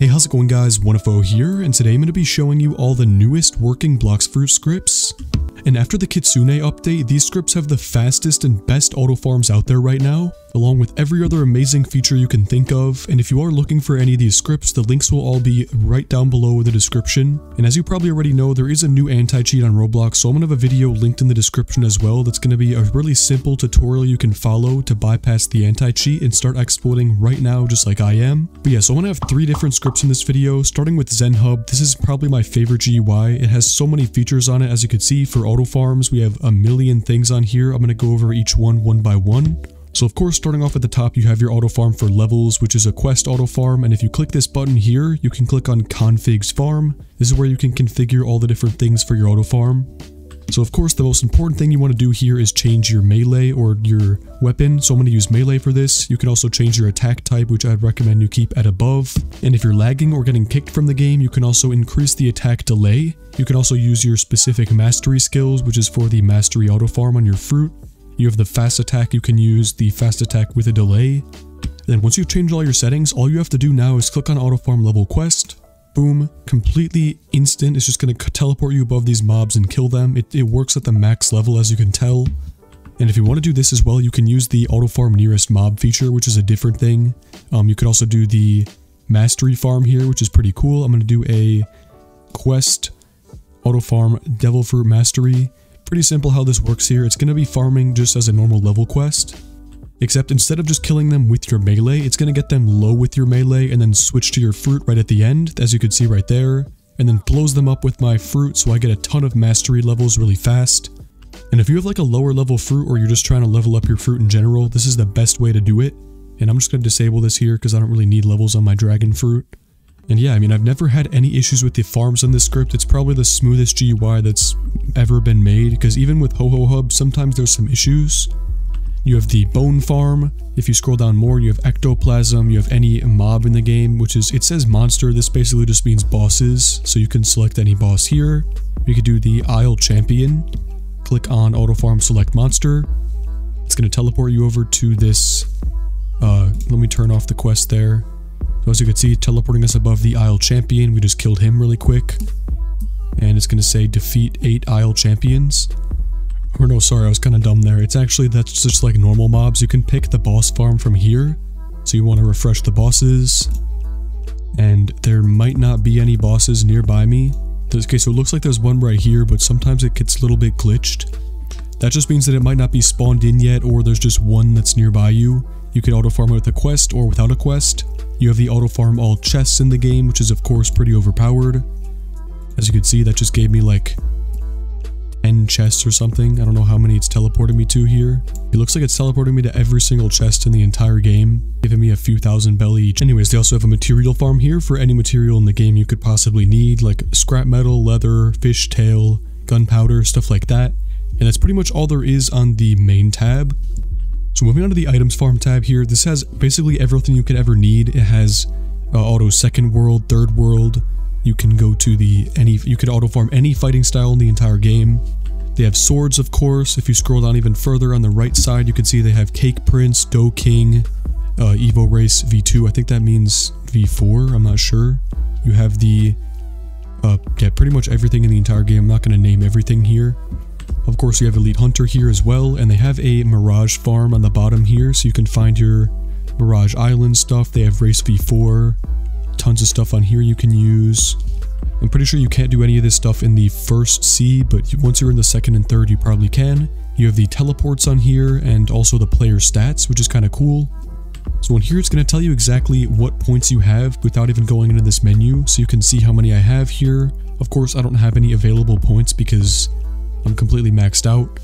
Hey, how's it going guys, 1FO here, and today I'm going to be showing you all the newest working Blox fruit scripts. And after the Kitsune update, these scripts have the fastest and best auto farms out there right now, along with every other amazing feature you can think of. And if you are looking for any of these scripts, the links will all be right down below in the description. And as you probably already know, there is a new anti-cheat on Roblox, so I'm going to have a video linked in the description as well that's going to be a really simple tutorial you can follow to bypass the anti-cheat and start exploiting right now just like I am. But yeah, so I'm going to have 3 different scripts in this video, starting with Zen Hub. This is probably my favorite GUI. It has so many features on it, as you can see. For auto farms, we have a million things on here. I'm going to go over each one by one. So of course, starting off at the top, you have your auto farm for levels, which is a quest auto farm, and if you click this button here, you can click on Config's Farm. This is where you can configure all the different things for your auto farm. So of course, the most important thing you want to do here is change your melee or your weapon. So I'm going to use melee for this. You can also change your attack type, which I'd recommend you keep at above. And if you're lagging or getting kicked from the game, you can also increase the attack delay. You can also use your specific mastery skills, which is for the mastery auto farm on your fruit. You have the fast attack, you can use the fast attack with a delay. Then once you've changed all your settings, all you have to do now is click on auto farm level quest. Boom, completely instant. It's just going to teleport you above these mobs and kill them. It works at the max level, as you can tell. And if you want to do this as well, you can use the auto farm nearest mob feature, which is a different thing. You could also do the mastery farm here, which is pretty cool. I'm going to do a quest auto farm devil fruit mastery. Pretty simple how this works here. It's going to be farming just as a normal level quest, except instead of just killing them with your melee, it's going to get them low with your melee and then switch to your fruit right at the end, as you can see right there, and then blows them up with my fruit, so I get a ton of mastery levels really fast. And if you have like a lower level fruit, or you're just trying to level up your fruit in general, this is the best way to do it. And I'm just going to disable this here because I don't really need levels on my dragon fruit. And yeah, I mean, I've never had any issues with the farms on this script. It's probably the smoothest GUI that's ever been made, because even with Ho Hub, sometimes there's some issues. You have the bone farm. If you scroll down more, you have ectoplasm, you have any mob in the game, which is, it says monster. This basically just means bosses, so you can select any boss here. You could do the Isle Champion. Click on auto farm select monster. It's going to teleport you over to this, let me turn off the quest there. So as you can see, teleporting us above the Isle Champion. We just killed him really quick. And it's going to say defeat 8 Isle Champions. Or no, sorry, I was kind of dumb there. It's actually, that's just like normal mobs. You can pick the boss farm from here. So you want to refresh the bosses. And there might not be any bosses nearby me. Okay, so it looks like there's one right here, but sometimes it gets a little bit glitched. That just means that it might not be spawned in yet, or there's just one that's nearby you. You can auto farm it with a quest or without a quest. You have the auto farm all chests in the game, which is of course pretty overpowered. As you can see, that just gave me like 10 chests or something. I don't know how many it's teleported me to here. It looks like it's teleporting me to every single chest in the entire game, giving me a few thousand belly each. Anyways, they also have a material farm here for any material in the game you could possibly need, like scrap metal, leather, fish tail, gunpowder, stuff like that. And that's pretty much all there is on the main tab. So moving on to the items farm tab here, this has basically everything you could ever need. It has auto second world, third world. You can go to you could auto farm any fighting style in the entire game. They have swords, of course. If you scroll down even further on the right side, you can see they have Cake Prince, Dough King, Evo Race V2. I think that means V4, I'm not sure. You have the, yeah, pretty much everything in the entire game. I'm not going to name everything here. Of course, you have Elite Hunter here as well, and they have a Mirage farm on the bottom here, so you can find your Mirage Island stuff. They have Race V4, tons of stuff on here you can use. I'm pretty sure you can't do any of this stuff in the first sea, but once you're in the second and third, you probably can. You have the teleports on here, and also the player stats, which is kind of cool. So in here, it's going to tell you exactly what points you have without even going into this menu, so you can see how many I have here. Of course, I don't have any available points because I'm completely maxed out.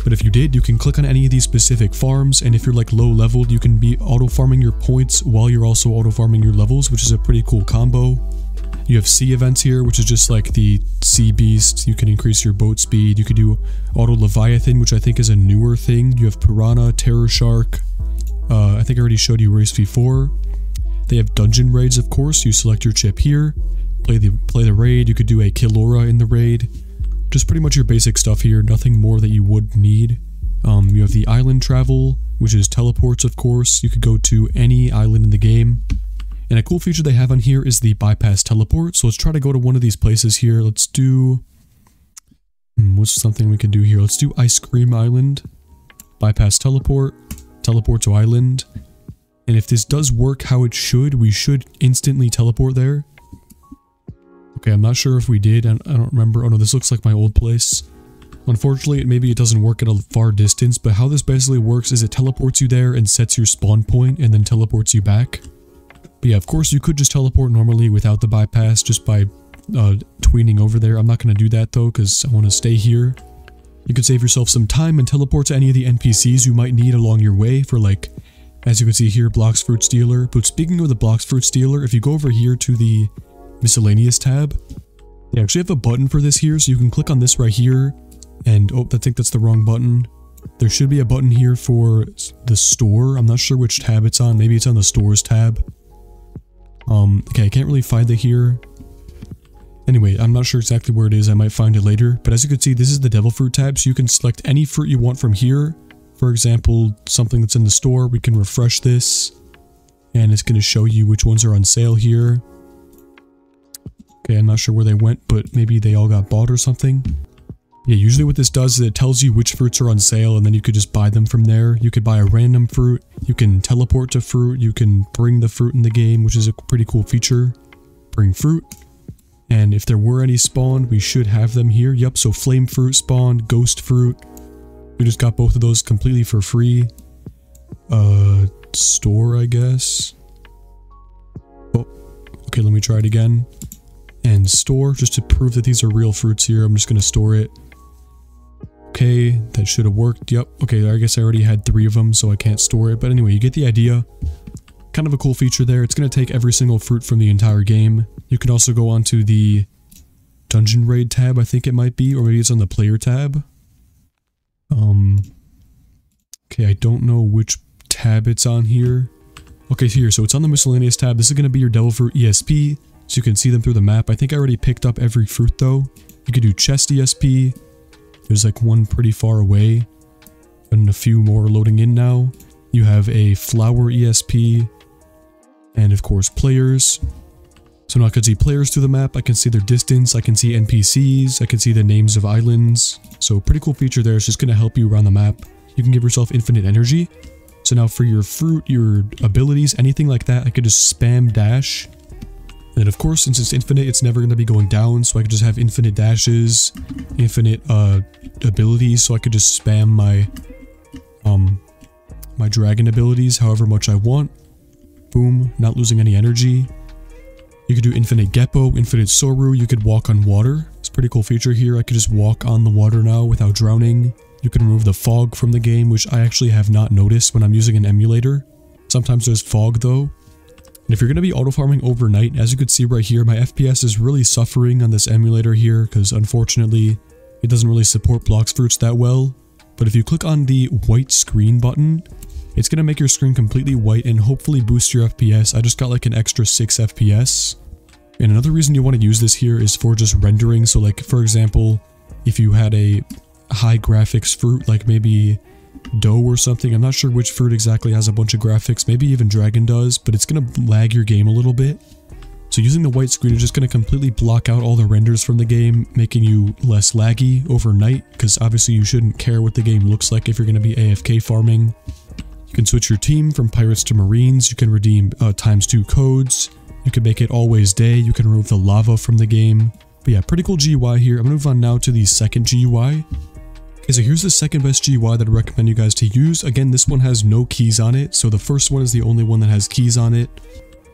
But if you did, you can click on any of these specific farms, and if you're like low leveled, you can be auto farming your points while you're also auto farming your levels, which is a pretty cool combo. You have sea events here, which is just like the sea beast. You can increase your boat speed. You could do auto leviathan, which I think is a newer thing. You have piranha, terror shark. I think I already showed you race v4. They have dungeon raids, of course. You select your chip here, play the raid. You could do a Killora in the raid. Just pretty much your basic stuff here, nothing more that you would need. You have the island travel, which is teleports, of course. You could go to any island in the game. And a cool feature they have on here is the bypass teleport. So let's try to go to one of these places here. Let's do... what's something we can do here? Let's do Ice Cream Island. Bypass teleport. Teleport to island. And if this does work how it should, we should instantly teleport there. Okay, I'm not sure if we did. I don't remember. Oh no, this looks like my old place. Unfortunately, maybe it doesn't work at a far distance, but how this basically works is it teleports you there and sets your spawn point and then teleports you back. But yeah, of course, you could just teleport normally without the bypass just by tweening over there. I'm not going to do that though, because I want to stay here. You could save yourself some time and teleport to any of the NPCs you might need along your way for, like, as you can see here, Blox Fruit Stealer. But speaking of the Blox Fruit Stealer, if you go over here to the miscellaneous tab, they actually have a button for this here, so you can click on this right here, and oh, I think that's the wrong button. There should be a button here for the store. I'm not sure which tab it's on. Maybe it's on the stores tab. Okay, I can't really find it here. Anyway, I'm not sure exactly where it is. I might find it later. But as you can see, this is the Devil Fruit tab, so you can select any fruit you want from here. For example, something that's in the store, we can refresh this, and it's going to show you which ones are on sale here. Okay, I'm not sure where they went, but maybe they all got bought or something. Yeah, usually what this does is it tells you which fruits are on sale, and then you could just buy them from there. You could buy a random fruit, you can teleport to fruit, you can bring the fruit in the game, which is a pretty cool feature. Bring fruit. And if there were any spawned, we should have them here. Yep, so flame fruit spawned, ghost fruit. We just got both of those completely for free. Store, I guess. Oh, okay, let me try it again. And store, just to prove that these are real fruits here, I'm just going to store it. Okay, that should have worked. Yep, okay, I guess I already had 3 of them, so I can't store it. But anyway, you get the idea. Kind of a cool feature there. It's going to take every single fruit from the entire game. You can also go onto the Dungeon Raid tab, I think it might be, or maybe it's on the Player tab. Okay, I don't know which tab it's on here. Okay, here, so it's on the Miscellaneous tab. This is going to be your Devil Fruit ESP, so you can see them through the map. I think I already picked up every fruit, though. You could do Chest ESP. There's like one pretty far away, and a few more loading in now. You have a Flower ESP, and of course, Players. So now I can see players through the map, I can see their distance, I can see NPCs, I can see the names of islands. So pretty cool feature there. It's just going to help you around the map. You can give yourself infinite energy. So now for your fruit, your abilities, anything like that, I could just spam dash. And then of course, since it's infinite, it's never going to be going down. So I could just have infinite dashes, infinite abilities. So I could just spam my my dragon abilities however much I want. Boom, not losing any energy. You could do infinite Geppo, infinite Soru, you could walk on water. It's a pretty cool feature here. I could just walk on the water now without drowning. You can remove the fog from the game, which I actually have not noticed when I'm using an emulator. Sometimes there's fog though. And if you're going to be auto-farming overnight, as you can see right here, my FPS is really suffering on this emulator here, because unfortunately, it doesn't really support Blox Fruits that well. But if you click on the white screen button, it's going to make your screen completely white and hopefully boost your FPS. I just got like an extra 6 FPS. And another reason you want to use this here is for just rendering. So like, for example, if you had a high graphics fruit, like maybe dough or something, I'm not sure which fruit exactly has a bunch of graphics, maybe even dragon does, but it's going to lag your game a little bit. So using the white screen is just going to completely block out all the renders from the game, making you less laggy overnight, because obviously you shouldn't care what the game looks like if you're going to be AFK farming. You can switch your team from pirates to marines, you can redeem ×2 codes, you can make it always day, you can remove the lava from the game. But yeah, pretty cool GUI here. I'm going to move on now to the second GUI. Okay, so here's the second best GUI that I recommend you guys to use. Again, this one has no keys on it, so the first one is the only one that has keys on it.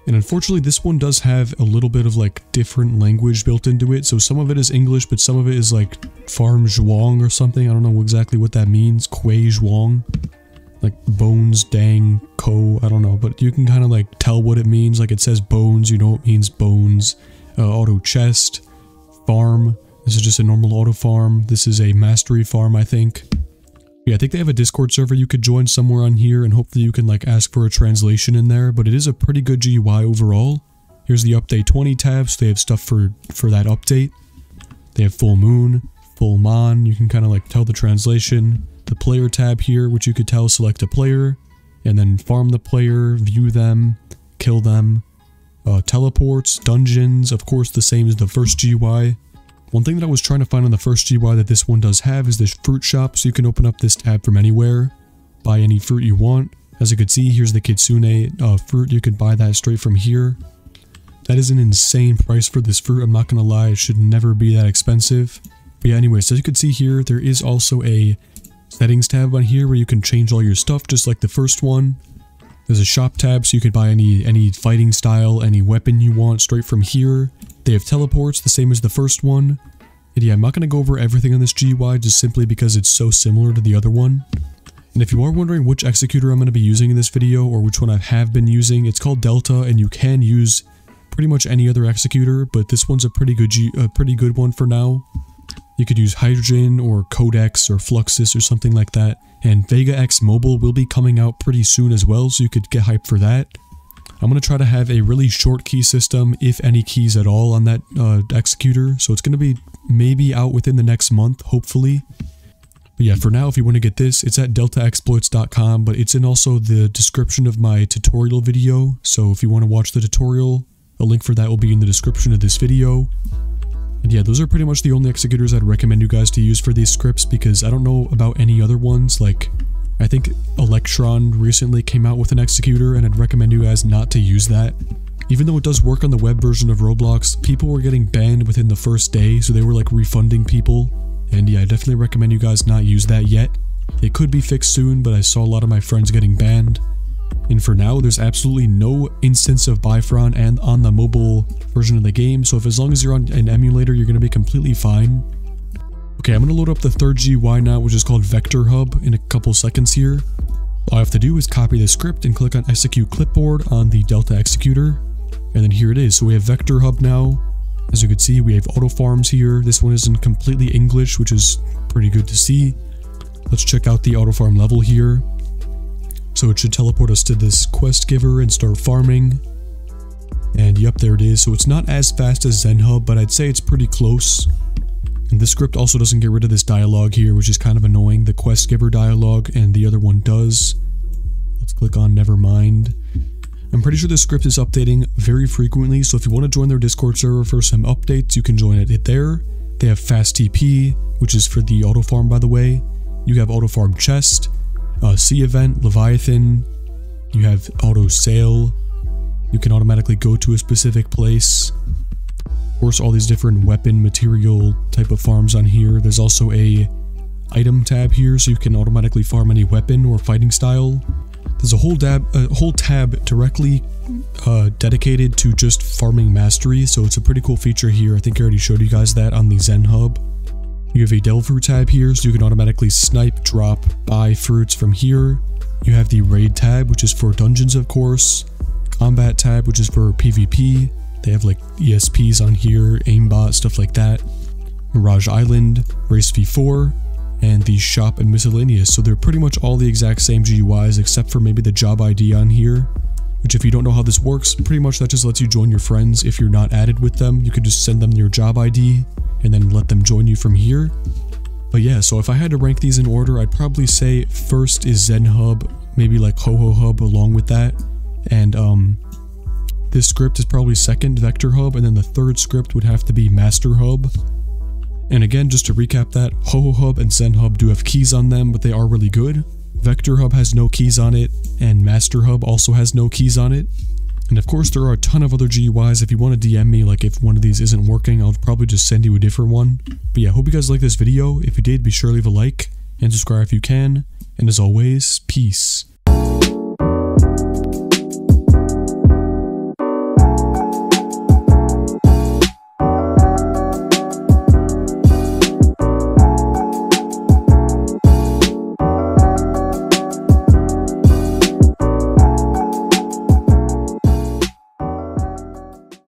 And unfortunately, this one does have a little bit of like different language built into it. So some of it is English, but some of it is like Farm Zhuang or something. I don't know exactly what that means. Kui Zhuang. Like bones, dang, ko, I don't know. But you can kind of like tell what it means. Like it says bones, you know it means bones. Auto chest. Farm. This is just a normal auto farm. This is a mastery farm, I think. Yeah, I think they have a Discord server you could join somewhere on here, and hopefully you can like ask for a translation in there, but it is a pretty good GUI overall. Here's the update 20 tab, so they have stuff for that update. They have full moon, full mon, you can kind of like tell the translation. The player tab here, which you could tell select a player, and then farm the player, view them, kill them. teleports, dungeons, of course the same as the first GUI. One thing that I was trying to find on the first GUI that this one does have is this fruit shop, so you can open up this tab from anywhere, buy any fruit you want. As you can see, here's the kitsune fruit, you can buy that straight from here. That is an insane price for this fruit, I'm not gonna lie, it should never be that expensive. But yeah, anyways, as you can see here, there is also a settings tab on here where you can change all your stuff just like the first one. There's a shop tab, so you could buy any fighting style, any weapon you want straight from here. They have teleports, the same as the first one. And yeah, I'm not going to go over everything on this GUI just simply because it's so similar to the other one. And if you are wondering which executor I'm going to be using in this video, or which one I have been using, it's called Delta, and you can use pretty much any other executor, but this one's a pretty good one for now. You could use Hydrogen or Codex or Fluxus or something like that. And Vega X Mobile will be coming out pretty soon as well, so you could get hyped for that. I'm going to try to have a really short key system, if any keys at all, on that executor. So it's going to be maybe out within the next month, hopefully. But yeah, for now, if you want to get this, it's at deltaexploits.com, but it's in also the description of my tutorial video. So if you want to watch the tutorial, a link for that will be in the description of this video. And yeah, those are pretty much the only executors I'd recommend you guys to use for these scripts, because I don't know about any other ones. Like, I think Electron recently came out with an executor, and I'd recommend you guys not to use that. Even though it does work on the web version of Roblox, people were getting banned within the first day, so they were like refunding people. And yeah, I definitely recommend you guys not use that yet. It could be fixed soon, but I saw a lot of my friends getting banned. And for now, there's absolutely no instance of Bifron and on the mobile version of the game, so if as long as you're on an emulator, you're going to be completely fine. Okay, I'm going to load up the third GUI now, which is called Vector Hub, in a couple seconds here. All I have to do is copy the script and click on Execute Clipboard on the Delta Executor. And then here it is, so we have Vector Hub now. As you can see, we have auto farms here. This one is in completely English, which is pretty good to see. Let's check out the auto farm level here. So it should teleport us to this quest giver and start farming. And yep, there it is. So it's not as fast as Zen Hub, but I'd say it's pretty close. And the script also doesn't get rid of this dialogue here, which is kind of annoying. The quest giver dialogue, and the other one does. Let's click on Nevermind. I'm pretty sure this script is updating very frequently, so if you want to join their Discord server for some updates, you can join it there. They have Fast TP, which is for the auto farm, by the way. You have auto farm chest, sea event, Leviathan. You have auto sail. You can automatically go to a specific place. Of course, all these different weapon material type of farms on here. There's also a item tab here, so you can automatically farm any weapon or fighting style. There's a whole tab directly dedicated to just farming mastery, so it's a pretty cool feature here. I think I already showed you guys that on the Zen Hub. You have a Delver tab here, so you can automatically snipe, drop, buy fruits from here. You have the Raid tab, which is for dungeons, of course. Combat tab, which is for PvP. They have like ESPs on here, aimbot, stuff like that. Mirage Island, Race V4, and the shop and miscellaneous. So they're pretty much all the exact same GUIs except for maybe the job ID on here, which if you don't know how this works, pretty much that just lets you join your friends. If you're not added with them, you can just send them your job ID and then let them join you from here. But yeah, so if I had to rank these in order, I'd probably say first is Zen Hub, maybe like Ho-Ho Hub along with that, and this script is probably second, Vector Hub, and then the third script would have to be Master Hub. And again, just to recap that, Ho-Ho Hub and Zen Hub do have keys on them, but they are really good. Vector Hub has no keys on it, and Master Hub also has no keys on it. And of course, there are a ton of other GUIs. If you want to DM me, like if one of these isn't working, I'll probably just send you a different one. But yeah, hope you guys like this video. If you did, be sure to leave a like, and subscribe if you can. And as always, peace.